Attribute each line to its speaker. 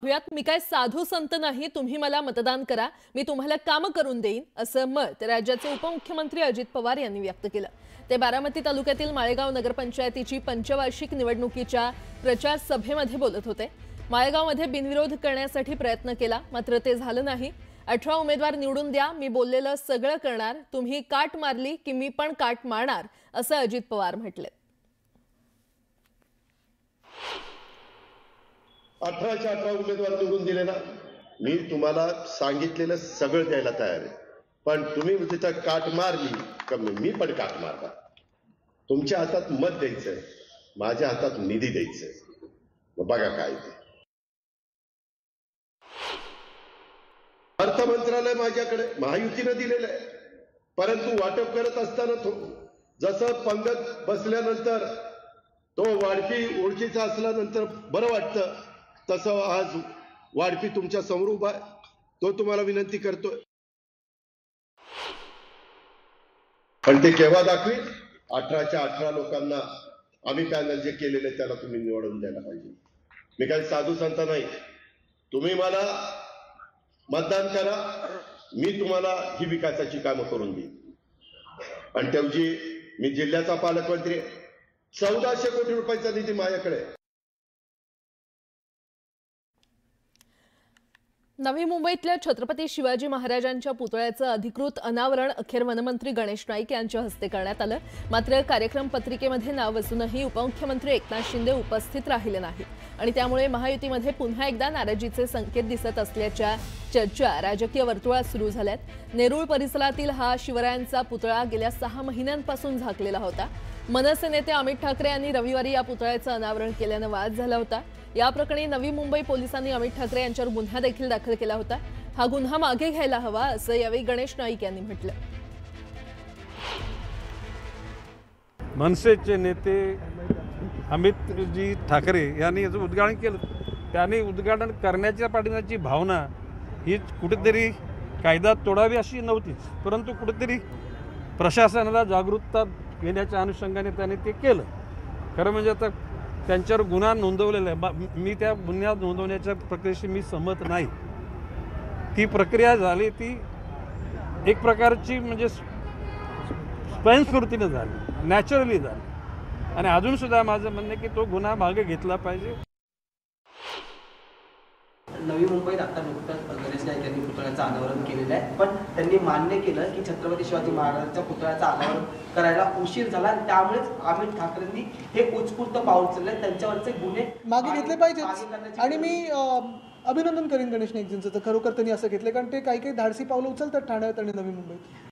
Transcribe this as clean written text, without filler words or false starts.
Speaker 1: यात मी काय साधू संत नाही, तुम्ही मला मतदान करा, मी तुम्हाला काम करून देईन असं मत राज्याचे उपमुख्यमंत्री अजित पवार यांनी व्यक्त केलं। ते बारामती तालुक्यातील माळेगाव नगरपंचायतीची पंचवार्षिक निवडणुकीच्या प्रचार सभेमध्ये बोलत होते। माळेगावमध्ये बिनविरोध करण्यासाठी प्रयत्न केला, मात्र ते झालं नाही। 18 उमेदवार निवडून द्या, मी बोललेलं सगळं करणार, तुम्ही काट मारली की मी पण काट मारणार असं अजित पवार म्हटले।
Speaker 2: 18च्या 18 उमेदवार निवडून दिले ना, मी तुम्हाला सांगितलेलं सगळं द्यायला तयार आहे, पण तुम्ही तिथं काट मारली का मी पण काट मारणार। तुमच्या हातात मत द्यायचंय, माझ्या हातात निधी द्यायचंय, मग बघा काय ते। अर्थ मंत्रालय माझ्याकडे महायुतीने दिलेलं आहे, परंतु वाटप करत असताना जसं पंगत बसल्यानंतर तो वाढपी ओळखीचा असल्यानंतर बरं वाटतं, तसं आज वाढपी तुमच्या समोर उभा आहे, तो तुम्हाला विनंती करतोय। पण ते केव्हा दाखवेल? 18च्या 18 लोकांना आम्ही पॅनल जे केलेले त्याला तुम्ही निवडून द्यायला पाहिजे। मी काही साधू संत नाही, तुम्ही मला मतदान करा, मी तुम्हाला ही विकासाची कामं करून देईन। आणि तेवढी मी जिल्ह्याचा पालकमंत्री, 1400 कोटी रुपयाचा निधी माझ्याकडे आहे।
Speaker 1: नवी मुंबईतल्या छत्रपती शिवाजी महाराजांच्या पुतळ्याचं अधिकृत अनावरण अखेर वनमंत्री गणेश नाईक यांच्या हस्ते करण्यात आलं। मात्र कार्यक्रम पत्रिकेमध्ये नाव असूनही उपमुख्यमंत्री एकनाथ शिंदे उपस्थित राहिले नाहीत आणि त्यामुळे महायुतीमध्ये पुन्हा एकदा नाराजीचे संकेत दिसत असल्याच्या चर्चा राजकीय वर्तुळात सुरू झाल्यात। नेरूळ परिसरातील हा शिवरायांचा पुतळा गेल्या 6 महिन्यांपासून झाकलेला होता। मनसे नेते अमित ठाकरे यांनी रविवारी या पुतळ्याचं अनावरण केल्यानं वाद झाला होता। या प्रकरणी नवी मुंबई पोलिसांनी अमित ठाकरे यांच्यावर गुन्हा देखील दाखल केला होता। हा गुन्हा मागे घ्यायला हवा असं यावेळी गणेश नाईक यांनी म्हटलं।
Speaker 3: मनसेचे नेते अमितजी ठाकरे यांनी याचं उद्घाटन केलं। त्यांनी उद्घाटन करण्याच्या पाठीमागची भावना ही कुठेतरी कायदा तोडावी अशी नव्हतीच, परंतु कुठेतरी प्रशासनाला जागरूकता घेण्याच्या अनुषंगाने त्यांनी ते केलं। खरं म्हणजे आता त्यांच्यावर गुन्हा नोंदवलेला आहे, मी त्या गुन्हा नोंदवण्याच्या प्रक्रियेशी मी सहमत नाही। ती प्रक्रिया झाली, ती एक प्रकारची म्हणजे स्वयंस्फूर्तीने झाली, नॅचरली झाली, आणि अजूनसुद्धा माझं म्हणणं आहे की तो गुन्हा मागे घेतला पाहिजे।
Speaker 4: नवी मुंबईत आता नुकताच गणेश नाईक यांनी पुतळ्याचं अनावरण केलेलं आहे, पण त्यांनी मान्य केलं की छत्रपती शिवाजी महाराजांच्या पुतळ्याचं अनावरण करायला उशीर झाला आणि त्यामुळेच अमित ठाकरेंनी हे उत्स्फूर्त पाऊल उचलले, त्यांच्यावरचे गुन्हे
Speaker 5: मागे घेतले पाहिजेत। आणि मी अभिनंदन करेन गणेश नाईकजींचं, तर खरोखर त्यांनी असं घेतलं, कारण ते काही धाडसी पावलं उचलतात ठाण्यात आणि नवी मुंबईत।